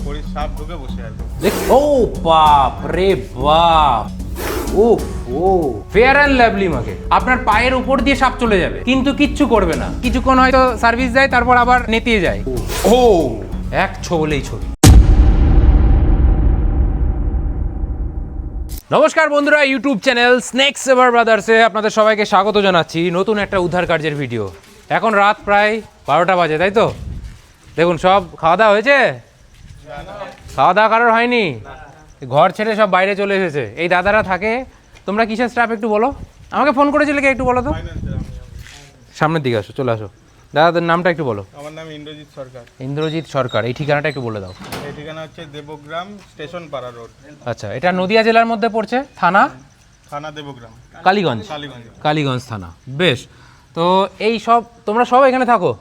খড়ির সাপ ঢুকে বসে আছে। ও বাপ রে বাপ, উফ ও ফেয়ার অ্যান্ড লাভলি মাকে আপনার পায়ের উপর দিয়ে সাপ চলে যাবে কিন্তু কিচ্ছু করবে না, কিছুক্ষণ হয়তো সার্ভিস দেয় তারপর আবার নেতিয়ে যায়। ও এক ছবলেই ছবি। নমস্কার বন্ধুরা, ইউটিউব চ্যানেল স্নেক সেভার ব্রাদার্সে আপনাদের সবাইকে স্বাগত জানাচ্ছি নতুন একটা উদ্ধার কার্যের ভিডিও। এখন রাত প্রায় 12টা বাজে, তাই তো? দেখুন সব খাওয়া দাওয়া হয়েছে? খাওয়া দাওয়া কারোর হয়নি? ঘর ছেড়ে সব বাইরে চলে এসেছে। এই দাদারা থাকে, তোমরা কিসের স্টাফ একটু বলো, আমাকে ফোন করেছিলে কে একটু বলো তো। সামনের দিকে আসো, চলে আসো। দাদাদের নামটা একটু বলো। আমার নাম ইন্দ্রজিৎ সরকার। ইন্দ্রজিৎ সরকার। এই ঠিকানাটা একটু বলে দাও। এই ঠিকানা হচ্ছে দেবগ্রাম স্টেশন পাড়া রোড। আচ্ছা, এটা নদিয়া জেলার মধ্যে পড়ছে, থানা থানা দেবগ্রাম, কালীগঞ্জ। কালীগঞ্জ। কালীগঞ্জ থানা। বেশ, তো এই সব তোমরা সব এখানে থাকো?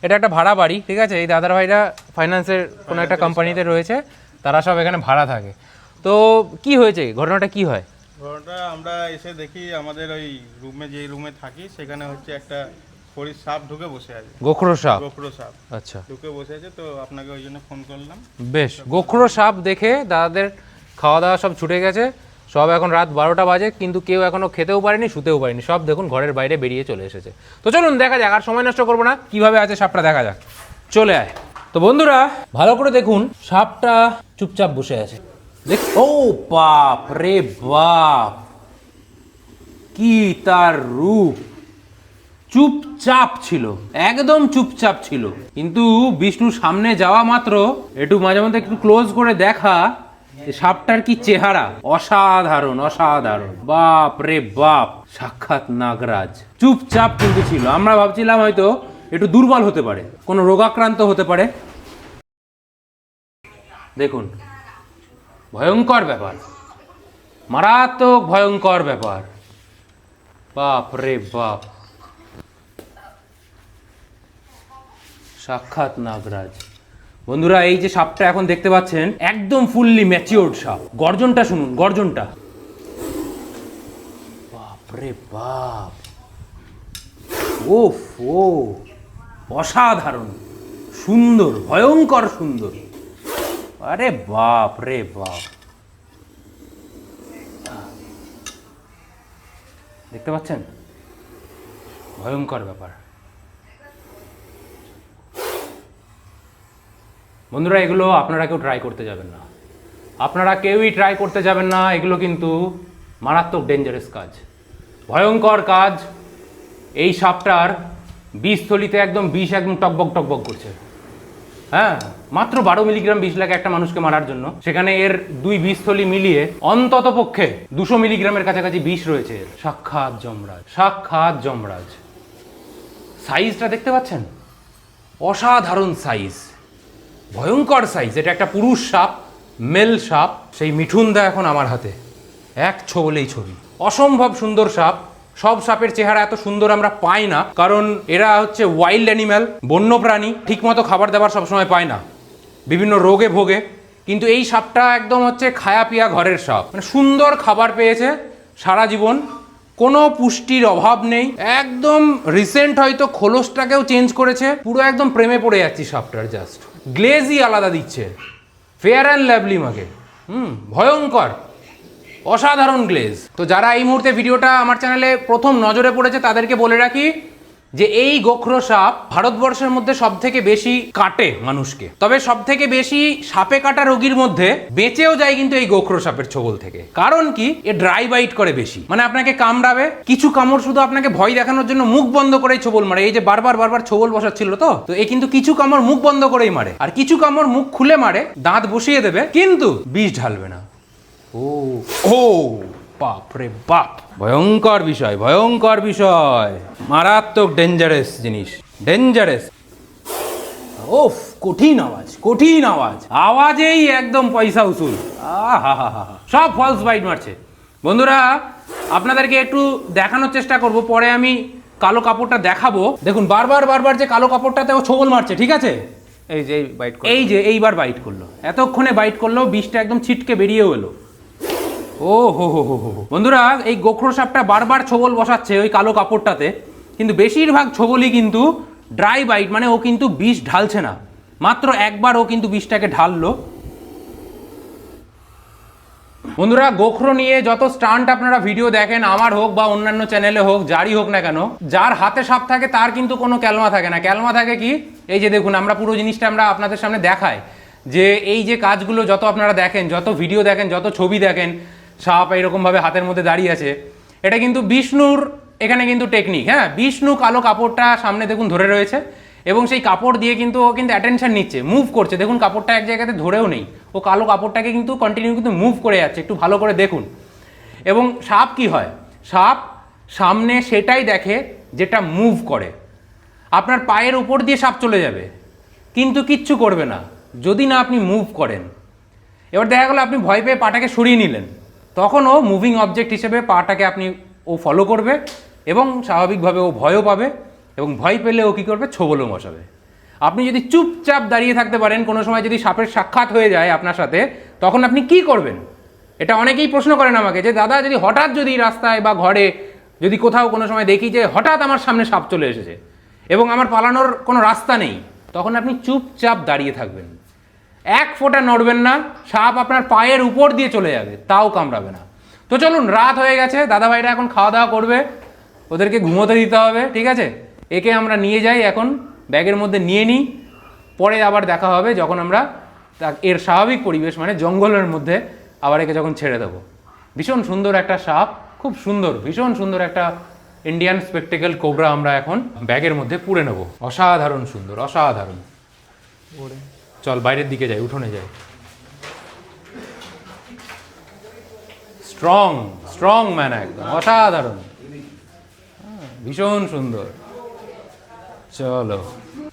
এটা একটা ভাড়া বাড়ি, ঠিক আছে? এই দাদার ভাইরা ফাইন্যান্সের কোনো একটা কোম্পানিতে রয়েছে, তারা সব এখানে ভাড়া থাকে। তো কি হয়েছে, ঘটনাটা কি হয়? ঘটনাটা আমরা এসে দেখি আমাদের ওই রুমে, যে রুমে থাকি সেখানে হচ্ছে একটা খড়ির সাপ ঢুকে বসে আছে। গোখরো সাপ? গোখরো সাপ, আচ্ছা, ঢুকে বসে আছে। তো আপনাকে ওই জন্য ফোন করলাম। বেশ। গোখরো সাপ দেখে দাদাদের খাওয়া দাওয়া সব ছুটে গেছে, সব এখন রাত 12টা বাজে, কিন্তু কেউ এখনো খেতেও পারেনি, শুতেও পারেনি, সব দেখুন ঘরের বাইরে বেরিয়ে চলে এসেছে। তো চলুন দেখা যাক, আর সময় নষ্ট করবো না, কিভাবে আছে সাপটা দেখা যাক, চলে আয়। তো বন্ধুরা ভালো করে দেখুন, সাপটা চুপচাপ বসে আছে। দেখ, ও বাপ রে বাপ, কি তার রূপ! চুপচাপ ছিল, একদম চুপচাপ ছিল, কিন্তু বিষ্ণু সামনে যাওয়া মাত্র একটু মাঝে মধ্যে একটু ক্লোজ করে দেখা, সাপটার কি চেহারা! অসাধারণ অসাধারণ, বাপ রে বাপ, সাক্ষাৎ নাগরাজ। চুপচাপ কিন্তু ছিল, আমরা ভাবছিলাম হয়তো একটু দুর্বল হতে পারে, কোনো রোগাক্রান্ত হতে পারে। দেখুন, ভয়ঙ্কর ব্যাপার, মারাত্মক ভয়ঙ্কর ব্যাপার, বাপ রে বাপ, সাক্ষাৎ নাগরাজ। বন্ধুরা এই যে সাপটা এখন দেখতে পাচ্ছেন, একদম ফুললি ম্যাচিওরড সাপ। গর্জনটা শুনুন, গর্জনটা, বাপ রে বাপ, ওফ ও, অসাধারণ সুন্দর, ভয়ঙ্কর সুন্দর, আরে বাপ রে বাপ। দেখতে পাচ্ছেন, ভয়ঙ্কর ব্যাপার। বন্ধুরা এগুলো আপনারা কেউ ট্রাই করতে যাবেন না, আপনারা কেউই ট্রাই করতে যাবেন না, এগুলো কিন্তু মারাত্মক ডেঞ্জারাস কাজ, ভয়ঙ্কর কাজ। এই সাপটার বিষথলিতে একদম বিষ একদম টকবক টকবক করছে। হ্যাঁ, মাত্র 12 মিলিগ্রাম বিষ লাগে একটা মানুষকে মারার জন্য, সেখানে এর 2 বিষথলি মিলিয়ে অন্তত পক্ষে 200 মিলিগ্রামের কাছাকাছি বিষ রয়েছে। সাক্ষাৎ যমরাজ, সাক্ষাৎ যমরাজ। সাইজটা দেখতে পাচ্ছেন, অসাধারণ সাইজ, ভয়ঙ্কর সাইজ। এটা একটা পুরুষ সাপ, মেল সাপ। সেই মিঠুনদা এখন আমার হাতে, এক ছবলেই ছবি। অসম্ভব সুন্দর সাপ। সব সাপের চেহারা এত সুন্দর আমরা পাই না, কারণ এরা হচ্ছে ওয়াইল্ড অ্যানিম্যাল, বন্য প্রাণী, ঠিকমতো খাবার দাবার সবসময় পায় না, বিভিন্ন রোগে ভোগে। কিন্তু এই সাপটা একদম হচ্ছে খায়া পিয়া ঘরের সাপ, মানে সুন্দর খাবার পেয়েছে সারা জীবন, কোনো পুষ্টির অভাব নেই, একদম রিসেন্ট হয়তো খোলসটাকেও চেঞ্জ করেছে, পুরো একদম প্রেমে পড়ে যাচ্ছি সাপটার। জাস্ট গ্লেজই আলাদা দিচ্ছে, ফেয়ার অ্যান্ড লাভলি মাকে। ভয়ঙ্কর অসাধারণ গ্লেজ। তো যারা এই মুহূর্তে ভিডিওটা আমার চ্যানেলে প্রথম নজরে পড়েছে তাদেরকে বলে রাখি যে এই গোখরো সাপ ভারতবর্ষের মধ্যে সব থেকে বেশি কাটে মানুষকে, তবে সব থেকে বেশি সাপে কাটা রোগীর মধ্যে বেঁচেও যায় কিন্তু এই গোখরো সাপের ছোবল থেকে। কারণ কি, এ ড্রাই বাইট করে বেশি, মানে আপনাকে কামড়াবে, কিছু কামড় শুধু আপনাকে ভয় দেখানোর জন্য মুখ বন্ধ করেই ছোবল মারে। এই যে বারবার বারবার ছোবল বসাচ্ছিল, তো এ কিন্তু কিছু কামড় মুখ বন্ধ করেই মারে, আর কিছু কামড় মুখ খুলে মারে, দাঁত বসিয়ে দেবে, কিন্তু বিষ ঢালবে না। ও ও বাপ রে বাপ, ভয়ঙ্কর বিষয়, ভয়ঙ্কর বিষয়, মারাত্মক ডেঞ্জারাস জিনিস, ডেঞ্জারাস। ওফ, কঠিন আওয়াজ, কঠিন আওয়াজ, আওয়াজেই একদম পয়সা উসুল। সব ফলস বাইট মারছে। বন্ধুরা আপনাদেরকে একটু দেখানোর চেষ্টা করব, পরে আমি কালো কাপড়টা দেখাবো। দেখুন বারবার বারবার যে কালো কাপড়টাতে ও ছোবল মারছে, ঠিক আছে? এই যে বাইট, এই যে এইবার বাইট করলো, এতক্ষণে বাইট করলো, বিষটা একদম ছিটকে বেরিয়েও এলো। ও হো হো হো হো। বন্ধুরা এই গোখরো সাপটা বারবার ছোবল বসাচ্ছে ওই কালো কাপড়টাতে, কিন্তু বেশিরভাগ ছোবলই কিন্তু ড্রাই বাইট, মানে ও কিন্তু বিষ ঢালছে না, মাত্র একবার ও কিন্তু বিষটাকে ঢাললো। বন্ধুরা, গোখরো নিয়ে যত স্টান্ট আপনারা ভিডিও দেখেন, আমার হোক বা অন্যান্য চ্যানেলে হোক, যারই হোক না কেন, যার হাতে সাপ থাকে তার কিন্তু কোনো ক্যালমা থাকে না। ক্যালমা থাকে কি, এই যে দেখুন, আমরা পুরো জিনিসটা আমরা আপনাদের সামনে দেখাই যে এই যে কাজগুলো যত আপনারা দেখেন, যত ভিডিও দেখেন, যত ছবি দেখেন, সাপ এইরকমভাবে হাতের মধ্যে দাঁড়িয়ে আছে, এটা কিন্তু বিষ্ণুর এখানে কিন্তু টেকনিক। হ্যাঁ, বিষ্ণু কালো কাপড়টা সামনে দেখুন ধরে রয়েছে এবং সেই কাপড় দিয়ে কিন্তু ও কিন্তু অ্যাটেনশন নিচ্ছে, মুভ করছে। দেখুন কাপড়টা এক জায়গাতে ধরেও নেই, ও কালো কাপড়টাকে কিন্তু কন্টিনিউ কিন্তু মুভ করে যাচ্ছে। একটু ভালো করে দেখুন। এবং সাপ কি হয়, সাপ সামনে সেটাই দেখে যেটা মুভ করে। আপনার পায়ের উপর দিয়ে সাপ চলে যাবে কিন্তু কিচ্ছু করবে না যদি না আপনি মুভ করেন। এবার দেখা গেলো আপনি ভয় পেয়ে পাটাকে সরিয়ে নিলেন, তখন ও মুভিং অবজেক্ট হিসেবে পাটাকে ও ফলো করবে এবং স্বাভাবিকভাবে ও ভয়ও পাবে এবং ভয় পেলে ও কী করবে, ছোবলও মশাবে। আপনি যদি চুপচাপ দাঁড়িয়ে থাকতে পারেন, কোনো সময় যদি সাপের সাক্ষাৎ হয়ে যায় আপনার সাথে, তখন আপনি কি করবেন? এটা অনেকেই প্রশ্ন করেন আমাকে যে দাদা, যদি হঠাৎ যদি রাস্তায় বা ঘরে যদি কোথাও কোনো সময় দেখি যে হঠাৎ আমার সামনে সাপ চলে এসেছে এবং আমার পালানোর কোনো রাস্তা নেই, তখন আপনি চুপচাপ দাঁড়িয়ে থাকবেন, এক ফোঁটা নড়বেন না। সাপ আপনার পায়ের উপর দিয়ে চলে যাবে, তাও কামড়াবে না। তো চলুন, রাত হয়ে গেছে, দাদা ভাইরা এখন খাওয়া দাওয়া করবে, ওদেরকে ঘুমোতে দিতে হবে, ঠিক আছে? একে আমরা নিয়ে যাই, এখন ব্যাগের মধ্যে নিয়ে নিই, পরে আবার দেখা হবে যখন আমরা এর স্বাভাবিক পরিবেশ মানে জঙ্গলের মধ্যে আবার একে যখন ছেড়ে দেবো। ভীষণ সুন্দর একটা সাপ, খুব সুন্দর, ভীষণ সুন্দর একটা ইন্ডিয়ান স্পেকটেকল কোবরা আমরা এখন ব্যাগের মধ্যে পুরে নেব। অসাধারণ সুন্দর, অসাধারণ। চল বাইরের দিকে যাই, উঠোনে যাই। স্ট্রং স্ট্রং ম্যান, একদম অসাধারণ, ভীষণ সুন্দর। চলো,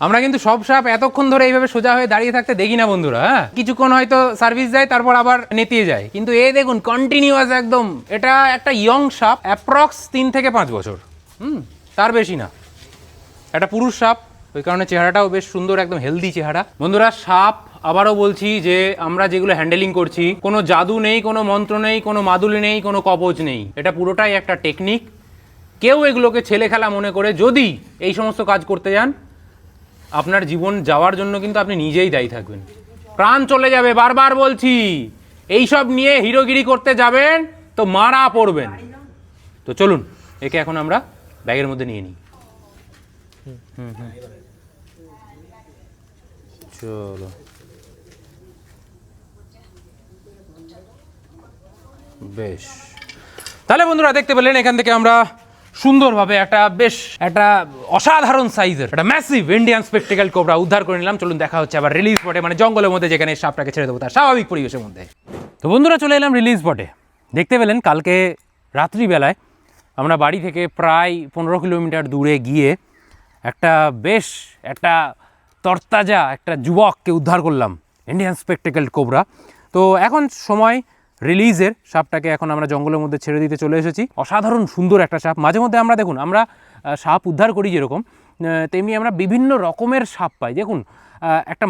আমরা কিন্তু সব সাপ এতক্ষণ ধরে এইভাবে সোজা হয়ে দাঁড়িয়ে থাকতে দেখি না বন্ধুরা। হ্যাঁ, কিছুক্ষণ হয়তো সার্ভিস দেয়, তারপর আবার নেতিয়ে যায়, কিন্তু এ দেখুন কন্টিনিউয়াস একদম। এটা একটা ইয়ং সাপ, অ্যাপ্রক্স 3 থেকে 5 বছর, তার বেশি না। একটা পুরুষ সাপ, ওই কারণে চেহারাটাও বেশ সুন্দর, একদম হেলদি চেহারা। বন্ধুরা, সাপ আবারও বলছি যে আমরা যেগুলো হ্যান্ডেলিং করছি, কোনো জাদু নেই, কোনো মন্ত্র নেই, কোনো মাদুলি নেই, কোনো কবচ নেই। এটা পুরোটাই একটা টেকনিক। কেউ এগুলোকে ছেলে খেলা মনে করে যদি এই সমস্ত কাজ করতে যান, আপনার জীবন যাওয়ার জন্য কিন্তু আপনি নিজেই দায়ী থাকবেন, প্রাণ চলে যাবে। বারবার বলছি, এইসব নিয়ে হিরোগিরি করতে যাবেন তো মারা পড়বেন। তো চলুন, একে এখন আমরা ব্যাগের মধ্যে নিয়ে নিই। চলো, বেশ। তাহলে বন্ধুরা, দেখতে পেলেন এখান থেকে আমরা সুন্দরভাবে একটা অসাধারণ সাইজের একটা ম্যাসিভ ইন্ডিয়ান স্পেকটেকল কোবরা উদ্ধার করে নিলাম। চলুন, দেখা হচ্ছে আবার রিলিজ স্পটে, মানে জঙ্গলের মধ্যে, যেখানে সাপটাকে ছেড়ে দেবো তার স্বাভাবিক পরিবেশের মধ্যে। তো বন্ধুরা, চলে এলাম রিলিজ স্পটে। দেখতে পেলেন কালকে রাত্রিবেলায় আমরা বাড়ি থেকে প্রায় 15 কিলোমিটার দূরে গিয়ে একটা তরতাজা একটা যুবককে উদ্ধার করলাম, ইন্ডিয়ান স্পেকটেকল কোবরা। তো এখন সময় রিলিজের, সাপটাকে এখন আমরা জঙ্গলের মধ্যে ছেড়ে দিতে চলে এসেছি। অসাধারণ সুন্দর একটা সাপ। মাঝে মধ্যে আমরা দেখুন, আমরা সাপ উদ্ধার করি যেরকম, তেমনি আমরা বিভিন্ন রকমের সাপ পাই। দেখুন, একটা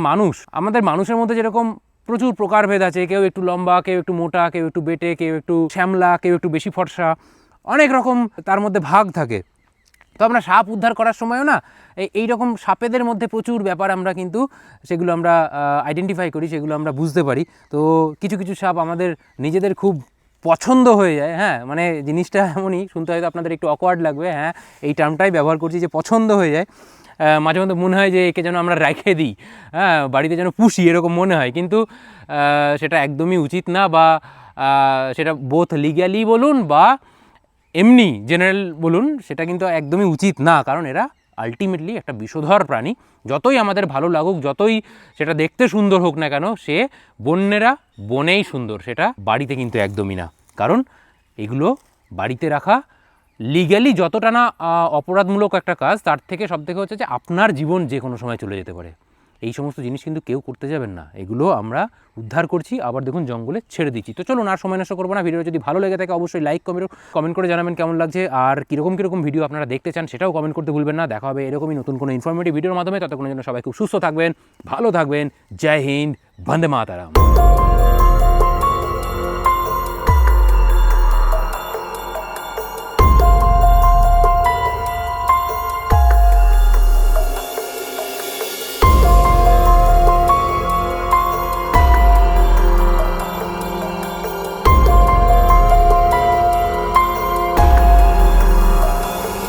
আমাদের মানুষের মধ্যে যেরকম প্রচুর প্রকারভেদ আছে, কেউ একটু লম্বা, কেউ একটু মোটা, কেউ একটু বেটে, কেউ একটু শ্যামলা, কেউ একটু বেশি ফর্সা, অনেক রকম তার মধ্যে ভাগ থাকে। তো আমরা সাপ উদ্ধার করার সময়ও না এই রকম সাপেদের মধ্যে প্রচুর ব্যাপার আমরা কিন্তু সেগুলো আমরা আইডেন্টিফাই করি, সেগুলো আমরা বুঝতে পারি। তো কিছু কিছু সাপ আমাদের নিজেদের খুব পছন্দ হয়ে যায়। হ্যাঁ, মানে জিনিসটা এমনই, শুনতে হয়তো আপনাদের একটু অকওয়ার্ড লাগবে, হ্যাঁ এই টার্মটাই ব্যবহার করছি যে পছন্দ হয়ে যায়। মাঝে মধ্যে মনে হয় যে একে যেন আমরা রেখে দিই, হ্যাঁ বাড়িতে যেন পুষি, এরকম মনে হয়, কিন্তু সেটা একদমই উচিত না। বা সেটা বোথ লিগ্যালি বলুন বা এমনি জেনারেল বলুন, সেটা কিন্তু একদমই উচিত না। কারণ এরা আলটিমেটলি একটা বিষধর প্রাণী। যতই আমাদের ভালো লাগুক, যতই সেটা দেখতে সুন্দর হোক না কেন, সে বন্যেরা বনেই সুন্দর, সেটা বাড়িতে কিন্তু একদমই না। কারণ এগুলো বাড়িতে রাখা লিগ্যালি যতটা না অপরাধমূলক একটা কাজ, তার থেকে সবথেকে হচ্ছে যে আপনার জীবন যে কোনো সময় চলে যেতে পারে। এই সমস্ত জিনিস কিন্তু কেউ করতে যাবেন না। এগুলো আমরা উদ্ধার করছি, আবার দেখুন জঙ্গলে ছেড়ে দিচ্ছি। তো চলুন, আর সময় নষ্ট করবো না। ভিডিও যদি ভালো লেগে থাকে অবশ্যই লাইক কমেন্ট করে জানাবেন কেমন লাগছে, আর কীরকম ভিডিও আপনারা দেখতে চান সেটাও কমেন্ট করতে ভুলবেন না। দেখা হবে এরকমই নতুন কোনো ইনফরমেটিভ ভিডিওর মাধ্যমে। ততক্ষণের জন্য সবাই খুব সুস্থ থাকবেন, ভালো থাকবেন। জয় হিন্দ, বন্দে মাতরম।